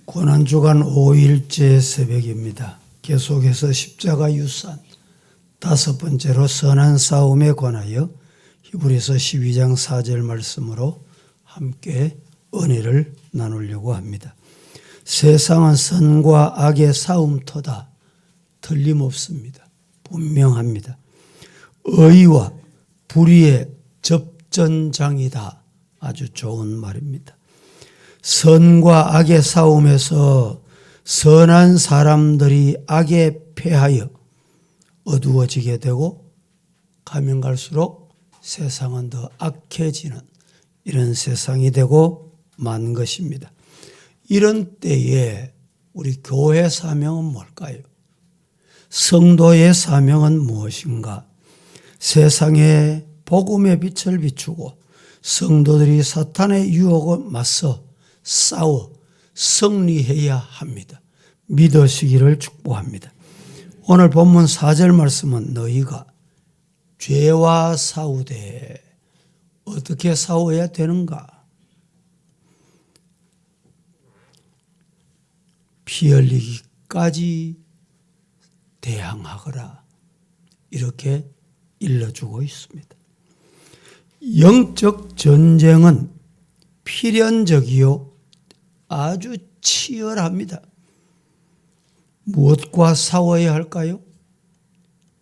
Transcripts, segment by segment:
고난주간 5일째 새벽입니다. 계속해서 십자가 유산, 다섯 번째로 선한 싸움에 관하여 히브리서 12장 4절 말씀으로 함께 은혜를 나누려고 합니다. 세상은 선과 악의 싸움터다. 틀림없습니다. 분명합니다. 의와 불의의 접전장이다. 아주 좋은 말입니다. 선과 악의 싸움에서 선한 사람들이 악에 패하여 어두워지게 되고 가면 갈수록 세상은 더 악해지는 이런 세상이 되고 만 것입니다. 이런 때에 우리 교회 사명은 뭘까요? 성도의 사명은 무엇인가? 세상에 복음의 빛을 비추고 성도들이 사탄의 유혹을 맞서 싸워 승리해야 합니다. 믿으시기를 축복합니다. 오늘 본문 4절 말씀은 너희가 죄와 싸우되 어떻게 싸워야 되는가? 피 흘리기까지 대항하거라. 이렇게 일러주고 있습니다. 영적 전쟁은 필연적이요 아주 치열합니다. 무엇과 싸워야 할까요?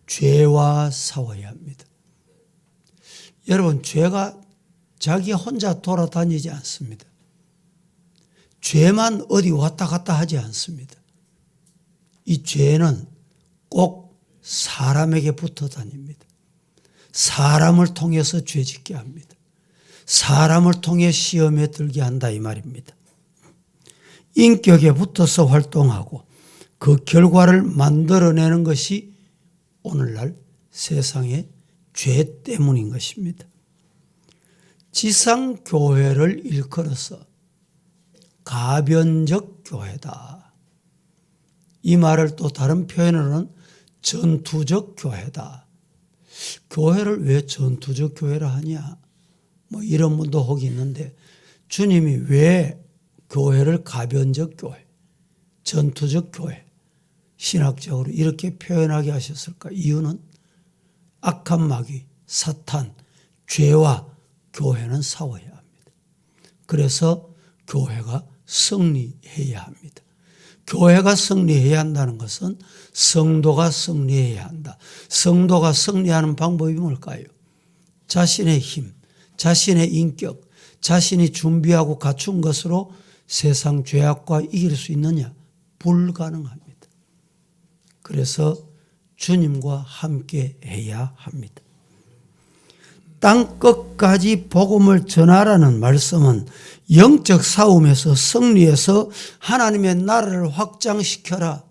죄와 싸워야 합니다. 여러분, 죄가 자기 혼자 돌아다니지 않습니다. 죄만 어디 왔다 갔다 하지 않습니다. 이 죄는 꼭 사람에게 붙어 다닙니다. 사람을 통해서 죄짓게 합니다. 사람을 통해 시험에 들게 한다 이 말입니다. 인격에 붙어서 활동하고 그 결과를 만들어내는 것이 오늘날 세상의 죄 때문인 것입니다. 지상교회를 일컬어서 가변적 교회다. 이 말을 또 다른 표현으로는 전투적 교회다. 교회를 왜 전투적 교회라 하냐? 이런 분도 혹 있는데 주님이 왜 교회를 가변적 교회, 전투적 교회, 신학적으로 이렇게 표현하게 하셨을까? 이유는 악한 마귀, 사탄, 죄와 교회는 싸워야 합니다. 그래서 교회가 승리해야 합니다. 교회가 승리해야 한다는 것은 성도가 승리해야 한다. 성도가 승리하는 방법이 뭘까요? 자신의 힘, 자신의 인격, 자신이 준비하고 갖춘 것으로 세상 죄악과 이길 수 있느냐? 불가능합니다. 그래서 주님과 함께 해야 합니다. 땅 끝까지 복음을 전하라는 말씀은 영적 싸움에서 승리해서 하나님의 나라를 확장시켜라.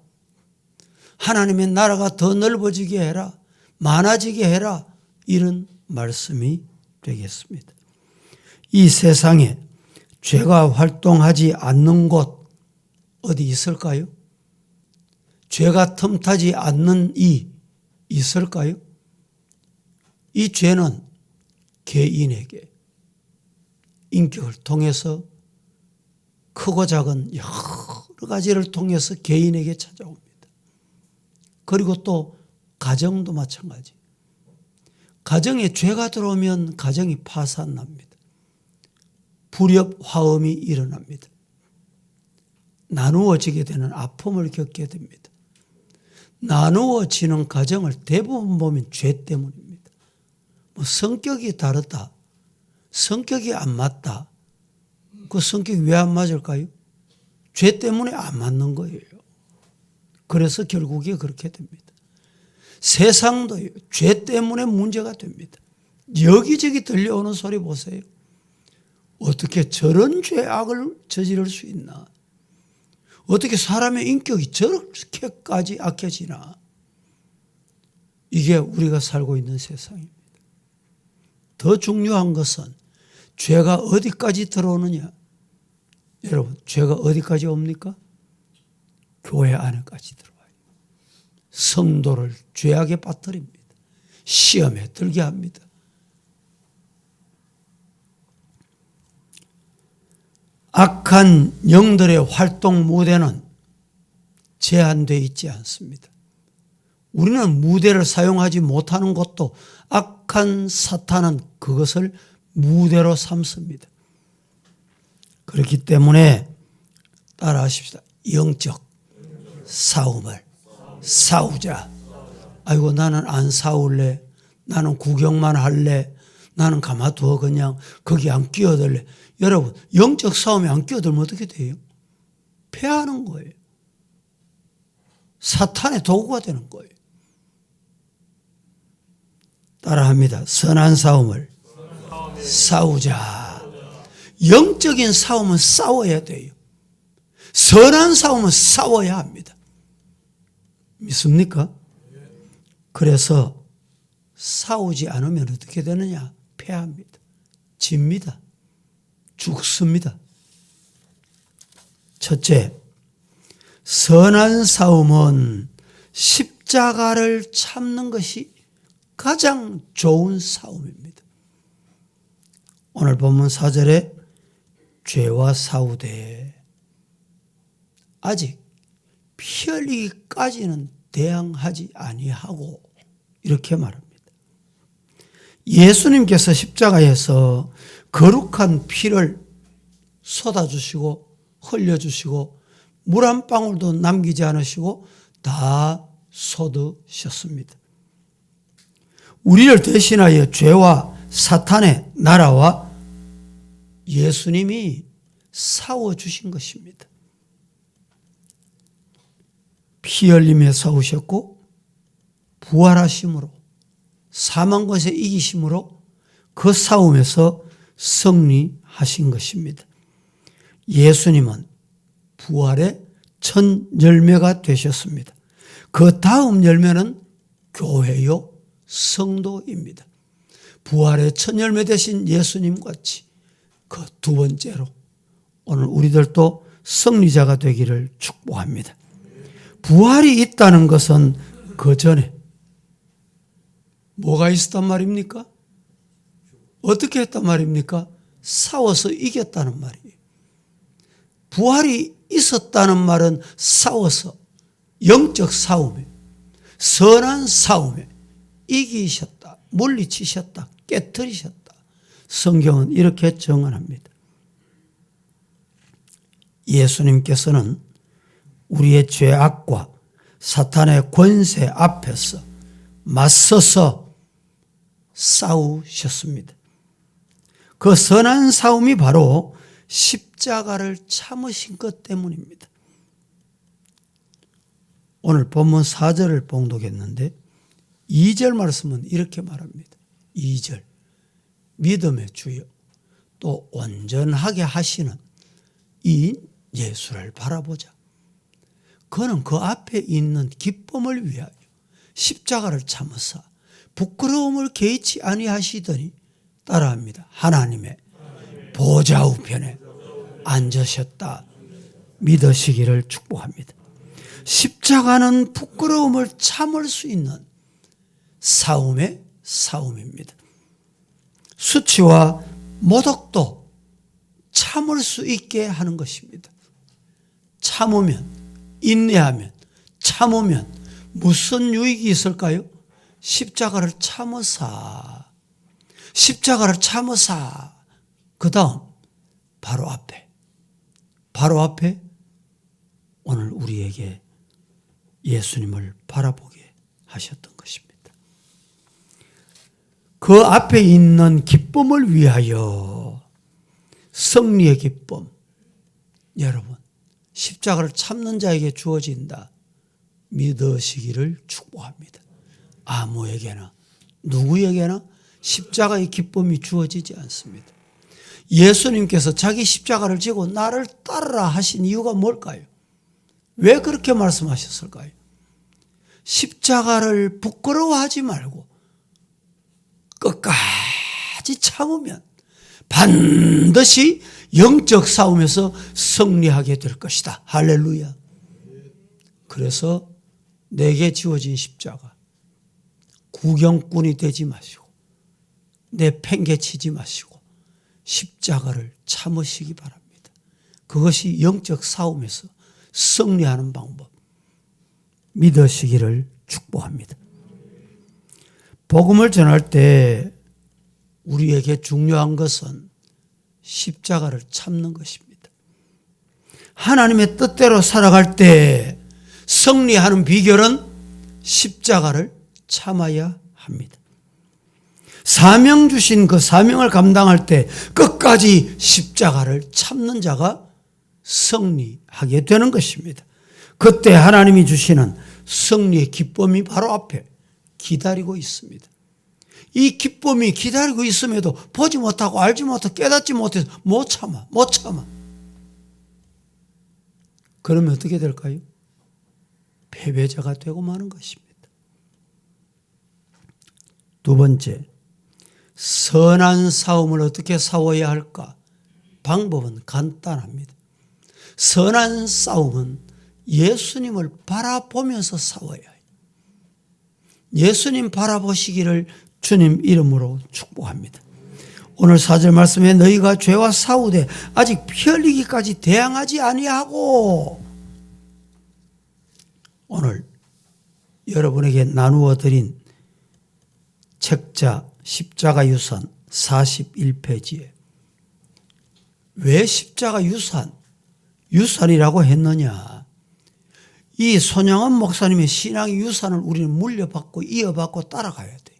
하나님의 나라가 더 넓어지게 해라. 많아지게 해라. 이런 말씀이 되겠습니다. 이 세상에 죄가 활동하지 않는 곳 어디 있을까요? 죄가 틈타지 않는 이 있을까요? 이 죄는 개인에게 인격을 통해서 크고 작은 여러 가지를 통해서 개인에게 찾아옵니다. 그리고 또 가정도 마찬가지. 가정에 죄가 들어오면 가정이 파산납니다. 불협 화음이 일어납니다. 나누어지게 되는 아픔을 겪게 됩니다. 나누어지는 가정을 대부분 보면 죄 때문입니다. 성격이 다르다. 성격이 안 맞다. 그 성격이 왜 안 맞을까요? 죄 때문에 안 맞는 거예요. 그래서 결국에 그렇게 됩니다. 세상도요. 죄 때문에 문제가 됩니다. 여기저기 들려오는 소리 보세요. 어떻게 저런 죄악을 저지를 수 있나? 어떻게 사람의 인격이 저렇게까지 악해지나? 이게 우리가 살고 있는 세상입니다. 더 중요한 것은 죄가 어디까지 들어오느냐? 여러분, 죄가 어디까지 옵니까? 교회 안에까지 들어와요. 성도를 죄악에 빠뜨립니다. 시험에 들게 합니다. 악한 영들의 활동 무대는 제한되어 있지 않습니다. 우리는 무대를 사용하지 못하는 것도 악한 사탄은 그것을 무대로 삼습니다. 그렇기 때문에 따라하십시다. 영적 싸움을 싸우자. 아이고 나는 안 싸울래. 나는 구경만 할래. 나는 가만두어 그냥 거기 안 끼어들래. 여러분 영적 싸움에 안 끼어들면 어떻게 돼요? 패하는 거예요. 사탄의 도구가 되는 거예요. 따라합니다. 선한 싸움을 싸우자. 영적인 싸움은 싸워야 돼요. 선한 싸움은 싸워야 합니다. 믿습니까? 그래서 싸우지 않으면 어떻게 되느냐? 패합니다. 집니다. 죽습니다. 첫째, 선한 싸움은 십자가를 참는 것이 가장 좋은 싸움입니다. 오늘 본문 4절에 죄와 싸우되 아직 피 흘리기까지는 대항하지 아니하고 이렇게 말합니다. 예수님께서 십자가에서 거룩한 피를 쏟아주시고 흘려주시고 물 한 방울도 남기지 않으시고 다 쏟으셨습니다. 우리를 대신하여 죄와 사탄의 나라와 예수님이 싸워주신 것입니다. 피 흘리며 싸우셨고 부활하심으로 사망 것에 이기심으로 그 싸움에서 승리하신 것입니다. 예수님은 부활의 첫 열매가 되셨습니다. 그 다음 열매는 교회요 성도입니다. 부활의 첫 열매 되신 예수님 같이 그 두 번째로 오늘 우리들도 승리자가 되기를 축복합니다. 부활이 있다는 것은 그 전에 뭐가 있었단 말입니까? 어떻게 했단 말입니까? 싸워서 이겼다는 말이에요. 부활이 있었다는 말은 싸워서 영적 싸움에 선한 싸움에 이기셨다, 물리치셨다, 깨트리셨다. 성경은 이렇게 정언합니다. 예수님께서는 우리의 죄악과 사탄의 권세 앞에서 맞서서 싸우셨습니다. 그 선한 싸움이 바로 십자가를 참으신 것 때문입니다. 오늘 본문 4절을 봉독했는데 2절 말씀은 이렇게 말합니다. 2절 믿음의 주여 또 온전하게 하시는 이 예수를 바라보자. 그는 그 앞에 있는 기쁨을 위하여 십자가를 참으사 부끄러움을 개의치 아니하시더니 따라합니다. 하나님의 보좌 우편에 앉으셨다. 믿으시기를 축복합니다. 십자가는 부끄러움을 참을 수 있는 싸움의 싸움입니다. 수치와 모독도 참을 수 있게 하는 것입니다. 참으면, 인내하면, 참으면 무슨 유익이 있을까요? 십자가를 참으사, 십자가를 참으사. 그 다음 바로 앞에 오늘 우리에게 예수님을 바라보게 하셨던 것입니다. 그 앞에 있는 기쁨을 위하여 승리의 기쁨, 여러분 십자가를 참는 자에게 주어진다. 믿으시기를 축복합니다. 아무에게나 누구에게나 십자가의 기쁨이 주어지지 않습니다. 예수님께서 자기 십자가를 지고 나를 따르라 하신 이유가 뭘까요? 왜 그렇게 말씀하셨을까요? 십자가를 부끄러워하지 말고 끝까지 참으면 반드시 영적 싸움에서 승리하게 될 것이다. 할렐루야. 그래서 내게 지어진 십자가 구경꾼이 되지 마시고 내 팽개치지 마시고 십자가를 참으시기 바랍니다. 그것이 영적 싸움에서 승리하는 방법 믿으시기를 축복합니다. 복음을 전할 때 우리에게 중요한 것은 십자가를 참는 것입니다. 하나님의 뜻대로 살아갈 때 승리하는 비결은 십자가를 참아야 합니다. 사명 주신 그 사명을 감당할 때 끝까지 십자가를 참는 자가 승리하게 되는 것입니다. 그때 하나님이 주시는 승리의 기쁨이 바로 앞에 기다리고 있습니다. 이 기쁨이 기다리고 있음에도 보지 못하고 알지 못하고 깨닫지 못해서 못 참아. 그러면 어떻게 될까요? 패배자가 되고 마는 것입니다. 두 번째, 선한 싸움을 어떻게 싸워야 할까? 방법은 간단합니다. 선한 싸움은 예수님을 바라보면서 싸워야 해요. 예수님 바라보시기를 주님 이름으로 축복합니다. 오늘 4절 말씀에 너희가 죄와 싸우되 아직 피 흘리기까지 대항하지 아니하고, 오늘 여러분에게 나누어 드린 책자 십자가 유산 41페이지에 왜 십자가 유산이라고 했느냐? 이 손양원 목사님의 신앙의 유산을 우리는 물려받고 이어받고 따라가야 돼.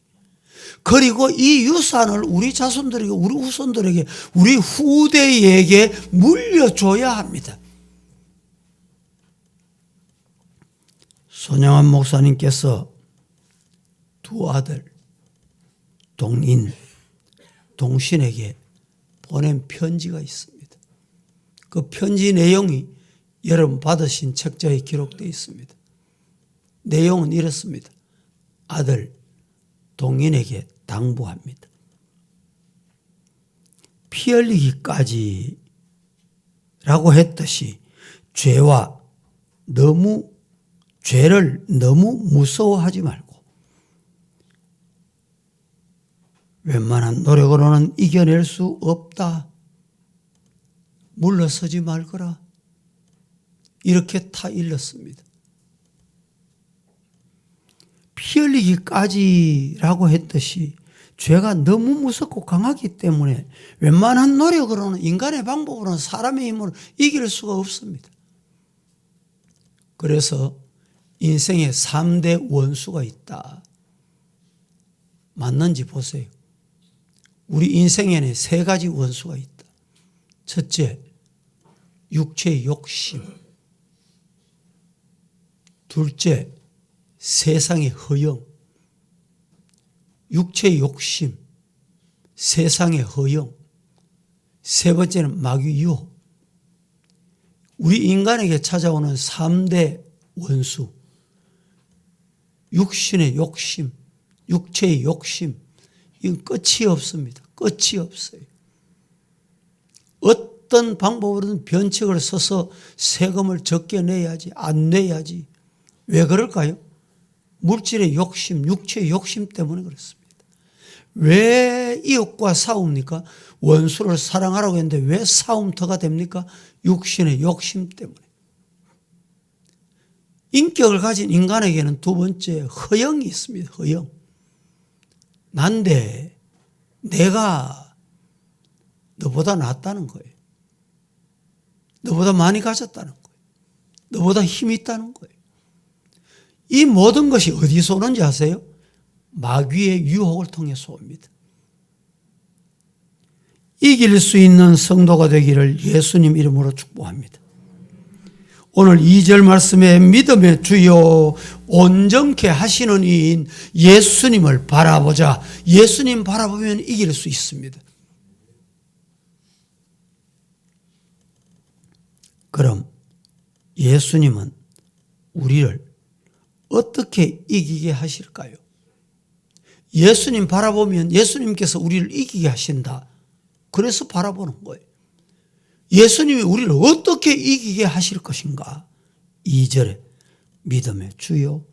그리고 이 유산을 우리 자손들에게, 우리 후손들에게, 우리 후대에게 물려줘야 합니다. 손양원 목사님께서 두 아들 동신에게 보낸 편지가 있습니다. 그 편지 내용이 여러분 받으신 책자에 기록되어 있습니다. 내용은 이렇습니다. 아들 동인에게 당부합니다. 피 흘리기까지 라고 했듯이 죄를 너무 무서워하지 말고 웬만한 노력으로는 이겨낼 수 없다. 물러서지 말거라. 이렇게 다 일렀습니다. 피 흘리기까지라고 했듯이 죄가 너무 무섭고 강하기 때문에 웬만한 노력으로는, 인간의 방법으로는, 사람의 힘으로 이길 수가 없습니다. 그래서 인생에 3대 원수가 있다. 맞는지 보세요. 우리 인생에는 3가지 원수가 있다. 첫째, 육체의 욕심. 둘째, 세상의 허영. 육체의 욕심, 세상의 허영. 세 번째는 마귀 유혹. 우리 인간에게 찾아오는 3대 원수. 육신의 욕심, 육체의 욕심. 이건 끝이 없습니다. 끝이 없어요. 어떤 방법으로든 변칙을 써서 세금을 적게 내야지, 안 내야지. 왜 그럴까요? 물질의 욕심, 육체의 욕심 때문에 그렇습니다. 왜 이웃과 싸웁니까? 원수를 사랑하라고 했는데 왜 싸움터가 됩니까? 육신의 욕심 때문에. 인격을 가진 인간에게는 두 번째, 허영이 있습니다. 허영. 난데 내가 너보다 낫다는 거예요. 너보다 많이 가졌다는 거예요. 너보다 힘이 있다는 거예요. 이 모든 것이 어디서 오는지 아세요? 마귀의 유혹을 통해서 옵니다. 이길 수 있는 성도가 되기를 예수님 이름으로 축복합니다. 오늘 2절 말씀에 믿음의 주요 온전케 하시는 이인 예수님을 바라보자. 예수님 바라보면 이길 수 있습니다. 그럼 예수님은 우리를 어떻게 이기게 하실까요? 예수님 바라보면 예수님께서 우리를 이기게 하신다. 그래서 바라보는 거예요. 예수님이 우리를 어떻게 이기게 하실 것인가? 2절에 믿음의 주요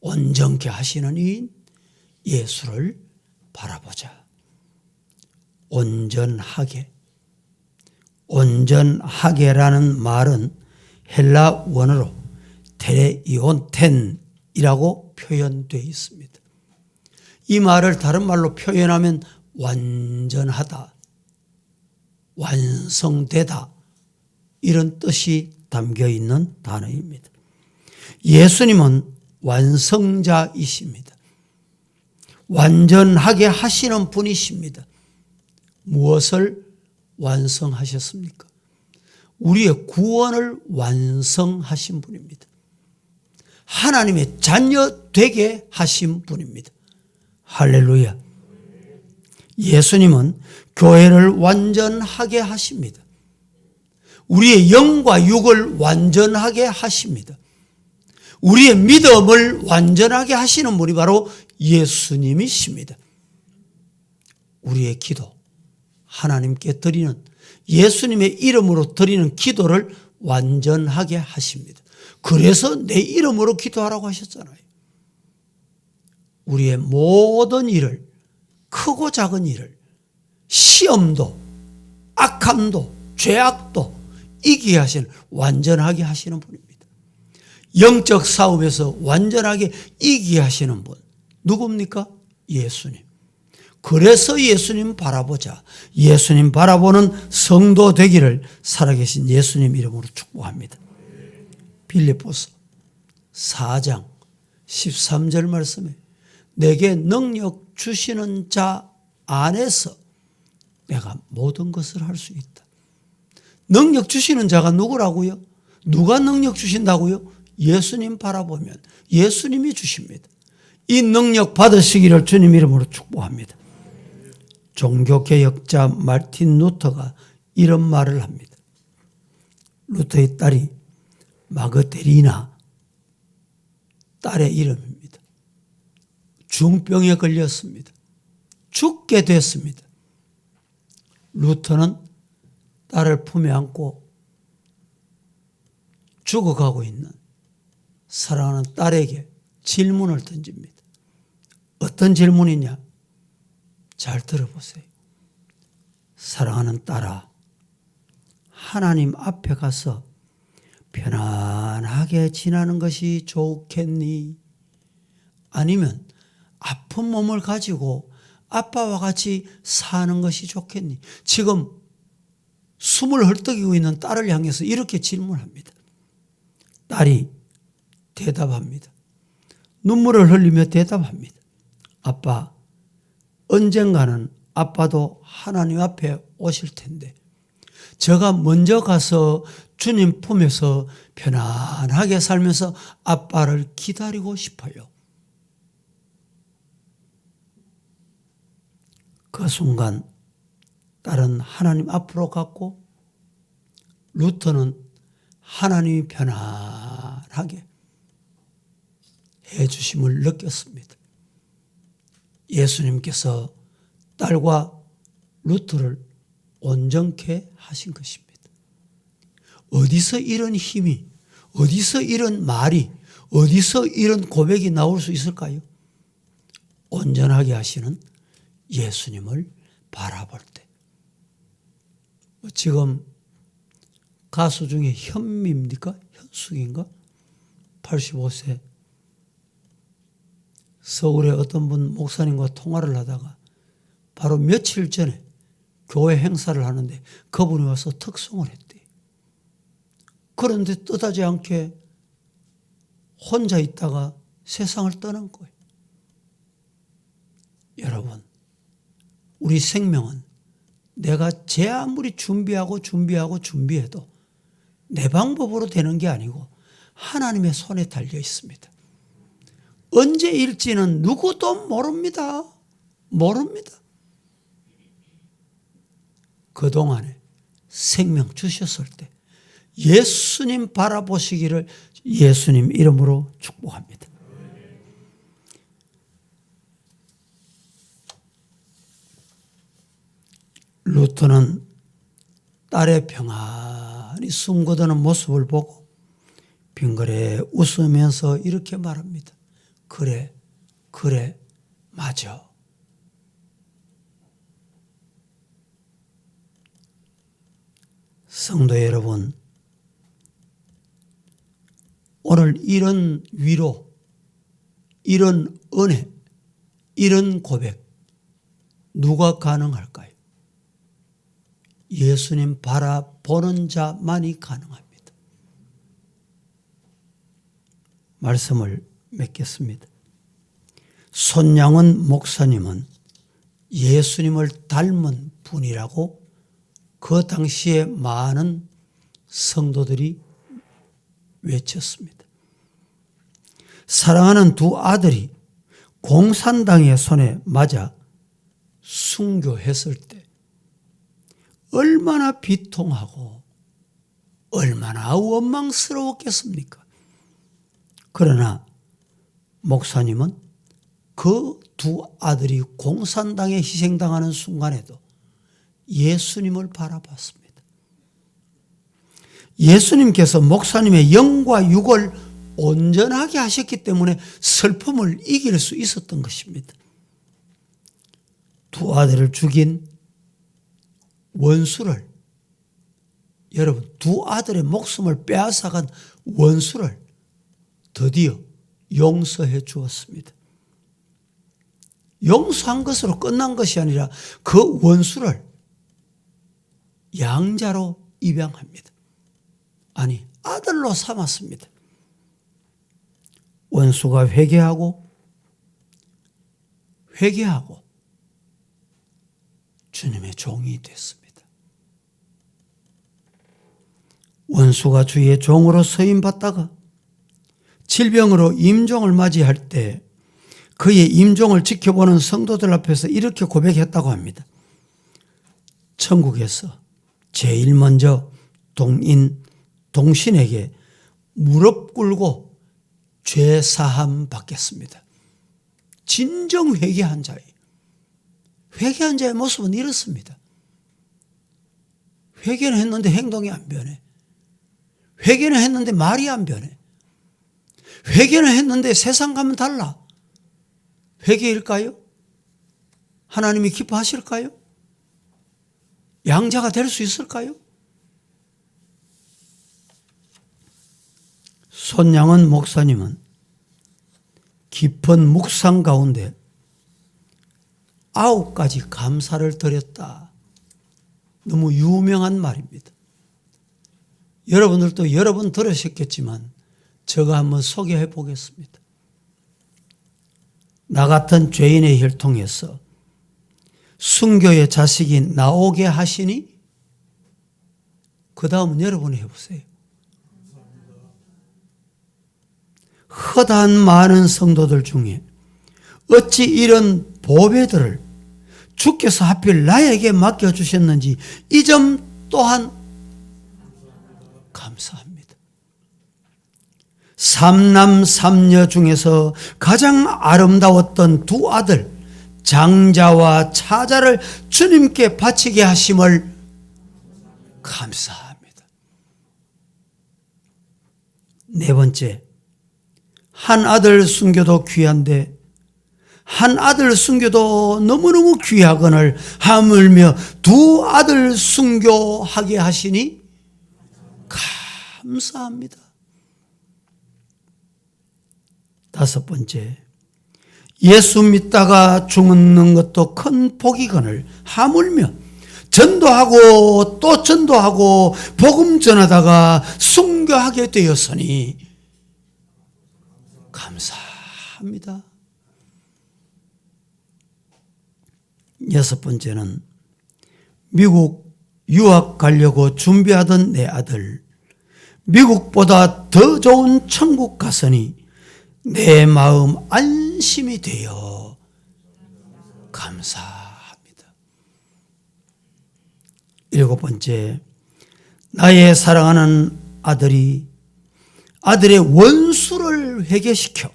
온전케 하시는 이인 예수를 바라보자. 온전하게, 온전하게라는 말은 헬라 원어로 테레이온텐이라고 표현되어 있습니다. 이 말을 다른 말로 표현하면 완전하다, 완성되다 이런 뜻이 담겨 있는 단어입니다. 예수님은 완성자이십니다. 완전하게 하시는 분이십니다. 무엇을 완성하셨습니까? 우리의 구원을 완성하신 분입니다. 하나님의 자녀 되게 하신 분입니다. 할렐루야. 예수님은 교회를 완전하게 하십니다. 우리의 영과 육을 완전하게 하십니다. 우리의 믿음을 완전하게 하시는 분이 바로 예수님이십니다. 우리의 기도, 하나님께 드리는 예수님의 이름으로 드리는 기도를 완전하게 하십니다. 그래서 내 이름으로 기도하라고 하셨잖아요. 우리의 모든 일을, 크고 작은 일을, 시험도, 악함도, 죄악도 이기게 하시는, 완전하게 하시는 분입니다. 영적 싸움에서 완전하게 이기게 하시는 분 누굽니까? 예수님. 그래서 예수님 바라보자. 예수님 바라보는 성도 되기를 살아계신 예수님 이름으로 축복합니다. 빌립보서 4장 13절 말씀에 내게 능력 주시는 자 안에서 내가 모든 것을 할 수 있다. 능력 주시는 자가 누구라고요? 누가 능력 주신다고요? 예수님 바라보면 예수님이 주십니다. 이 능력 받으시기를 주님 이름으로 축복합니다. 종교개혁자 마르틴 루터가 이런 말을 합니다. 루터의 딸이 마그데리나 딸의 이름입니다. 중병에 걸렸습니다. 죽게 됐습니다. 루터는 딸을 품에 안고 죽어가고 있는 사랑하는 딸에게 질문을 던집니다. 어떤 질문이냐? 잘 들어보세요. 사랑하는 딸아, 하나님 앞에 가서 편안하게 지나는 것이 좋겠니? 아니면 아픈 몸을 가지고 아빠와 같이 사는 것이 좋겠니? 지금 숨을 헐떡이고 있는 딸을 향해서 이렇게 질문합니다. 딸이 대답합니다. 눈물을 흘리며 대답합니다. 아빠, 언젠가는 아빠도 하나님 앞에 오실 텐데 제가 먼저 가서 주님 품에서 편안하게 살면서 아빠를 기다리고 싶어요. 그 순간 딸은 하나님 앞으로 갔고 루터는 하나님이 편안하게 해주심을 느꼈습니다. 예수님께서 딸과 루터를 온전케 하신 것입니다. 어디서 이런 힘이, 어디서 이런 말이, 어디서 이런 고백이 나올 수 있을까요? 온전하게 하시는 예수님을 바라볼 때. 지금 가수 중에 현미입니까? 현숙인가? 85세. 서울의 어떤 분 목사님과 통화를 하다가 바로 며칠 전에 교회 행사를 하는데 그분이 와서 특송을 했대요. 그런데 뜻하지 않게 혼자 있다가 세상을 떠난 거예요. 여러분, 우리 생명은 내가 제 아무리 준비해도 내 방법으로 되는 게 아니고 하나님의 손에 달려 있습니다. 언제일지는 누구도 모릅니다. 모릅니다. 그동안에 생명 주셨을 때 예수님 바라보시기를 예수님 이름으로 축복합니다. 루터는 딸의 평안히 숨고드는 모습을 보고 빙그레 웃으면서 이렇게 말합니다. 그래, 맞아. 성도 여러분, 오늘 이런 위로, 이런 은혜, 이런 고백 누가 가능할까요? 예수님 바라보는 자만이 가능합니다. 말씀을 맺겠습니다. 손양은 목사님은 예수님을 닮은 분이라고 그 당시에 많은 성도들이 외쳤습니다. 사랑하는 두 아들이 공산당의 손에 맞아 순교했을 때 얼마나 비통하고 얼마나 원망스러웠겠습니까? 그러나 목사님은 그 두 아들이 공산당에 희생당하는 순간에도 예수님을 바라봤습니다. 예수님께서 목사님의 영과 육을 온전하게 하셨기 때문에 슬픔을 이길 수 있었던 것입니다. 두 아들을 죽인 원수를, 여러분, 두 아들의 목숨을 빼앗아간 원수를 드디어 용서해 주었습니다. 용서한 것으로 끝난 것이 아니라 그 원수를 양자로 입양합니다. 아니, 아들로 삼았습니다. 원수가 회개하고 주님의 종이 됐습니다. 원수가 주의 종으로 서임받다가 질병으로 임종을 맞이할 때 그의 임종을 지켜보는 성도들 앞에서 이렇게 고백했다고 합니다. 천국에서 제일 먼저 동신에게 무릎 꿇고 죄 사함 받겠습니다. 진정 회개한 자예요. 회개한 자의 모습은 이렇습니다. 회개는 했는데 행동이 안 변해. 회개는 했는데 말이 안 변해. 회개는 했는데 세상 가면 달라. 회개일까요? 하나님이 기뻐하실까요? 양자가 될 수 있을까요? 손양은 목사님은 깊은 묵상 가운데 9가지 감사를 드렸다. 너무 유명한 말입니다. 여러분들도 여러 번 들으셨겠지만 제가 한번 소개해 보겠습니다. 나 같은 죄인의 혈통에서 순교의 자식이 나오게 하시니, 그 다음은 여러분이 해보세요. 허다한 많은 성도들 중에 어찌 이런 보배들을 주께서 하필 나에게 맡겨주셨는지 이 점 또한 감사합니다. 삼남 삼녀 중에서 가장 아름다웠던 두 아들 장자와 차자를 주님께 바치게 하심을 감사합니다. 네 번째, 한 아들 순교도 귀한데 한 아들 순교도 너무너무 귀하거늘 하물며 두 아들 순교하게 하시니 감사합니다. 다섯 번째, 예수 믿다가 죽는 것도 큰 복이거늘 하물며 전도하고 또 전도하고 복음 전하다가 순교하게 되었으니 감사합니다. 여섯 번째는 미국 유학 가려고 준비하던 내 아들, 미국보다 더 좋은 천국 갔으니 내 마음 안심이 되어 감사합니다. 일곱 번째, 나의 사랑하는 아들이 아들의 원수를 회개시켜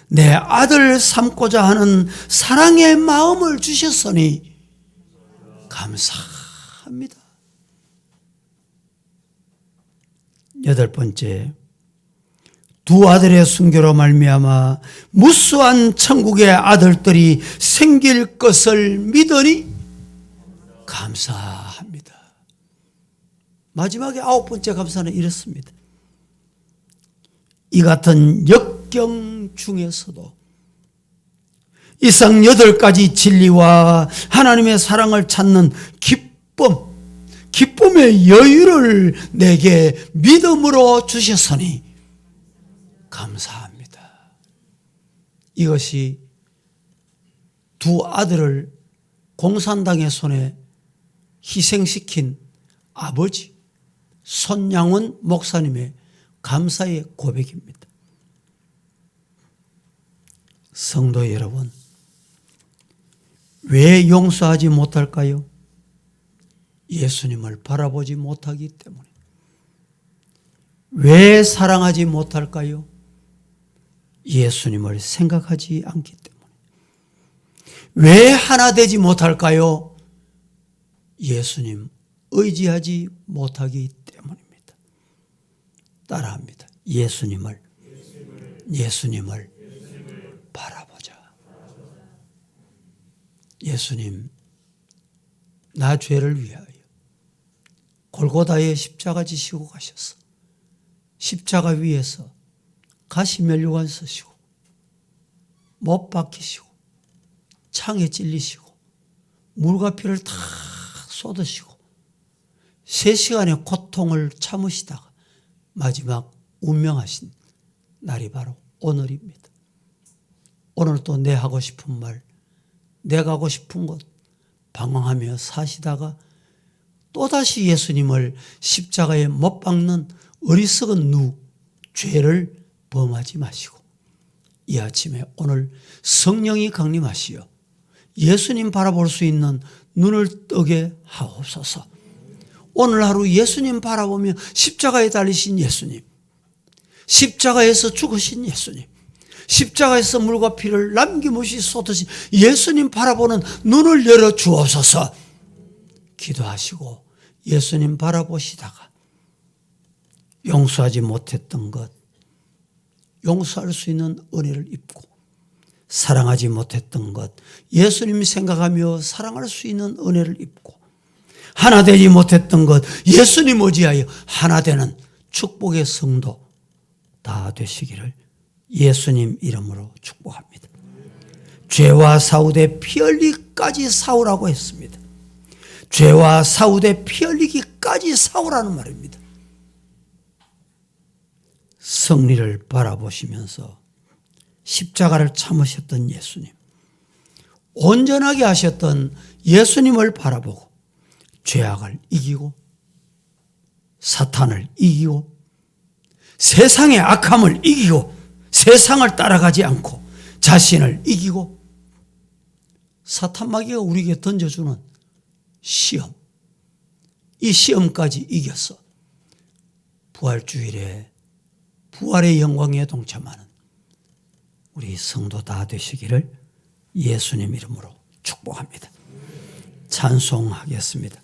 내 아들 삼고자 하는 사랑의 마음을 주셨으니 감사합니다. 여덟 번째, 두 아들의 순교로 말미암아 무수한 천국의 아들들이 생길 것을 믿으니 감사합니다. 마지막에 9번째 감사는 이렇습니다. 이 같은 역경 중에서도 이상 8가지 진리와 하나님의 사랑을 찾는 기쁨의 여유를 내게 믿음으로 주셨으니 감사합니다. 이것이 두 아들을 공산당의 손에 희생시킨 아버지 손양원 목사님의 감사의 고백입니다. 성도 여러분, 왜 용서하지 못할까요? 예수님을 바라보지 못하기 때문에. 왜 사랑하지 못할까요? 예수님을 생각하지 않기 때문에. 왜 하나 되지 못할까요? 예수님 의지하지 못하기 때문입니다. 따라합니다. 예수님을 바라보자. 예수님, 나 죄를 위하여 골고다에 십자가 지시고 가셔서 십자가 위에서 가시면류관 쓰시고 못 박히시고 창에 찔리시고 물과 피를 다 쏟으시고 3시간의 고통을 참으시다가 마지막 운명하신 날이 바로 오늘입니다. 오늘 또 내 하고 싶은 말, 내가 하고 싶은 것 방황하며 사시다가 또다시 예수님을 십자가에 못 박는 어리석은 죄를 범하지 마시고 이 아침에 오늘 성령이 강림하시어 예수님 바라볼 수 있는 눈을 뜨게 하옵소서. 오늘 하루 예수님 바라보며 십자가에 달리신 예수님, 십자가에서 죽으신 예수님, 십자가에서 물과 피를 남김없이 쏟으신 예수님 바라보는 눈을 열어 주옵소서. 기도하시고 예수님 바라보시다가 용서하지 못했던 것 용서할 수 있는 은혜를 입고, 사랑하지 못했던 것 예수님 생각하며 사랑할 수 있는 은혜를 입고, 하나 되지 못했던 것 예수님 의지하여 하나 되는 축복의 성도 다 되시기를 예수님 이름으로 축복합니다. 죄와 사후대 피 흘리기까지 싸우라고 했습니다. 죄와 사후대 피 흘리기까지 싸우라는 말입니다. 승리를 바라보시면서 십자가를 참으셨던 예수님, 온전하게 하셨던 예수님을 바라보고 죄악을 이기고 사탄을 이기고 세상의 악함을 이기고 세상을 따라가지 않고 자신을 이기고 사탄 마귀가 우리에게 던져주는 시험, 이 시험까지 이겨서 부활주일에 부활의 영광에 동참하는 우리 성도 다 되시기를 예수님 이름으로 축복합니다. 찬송하겠습니다.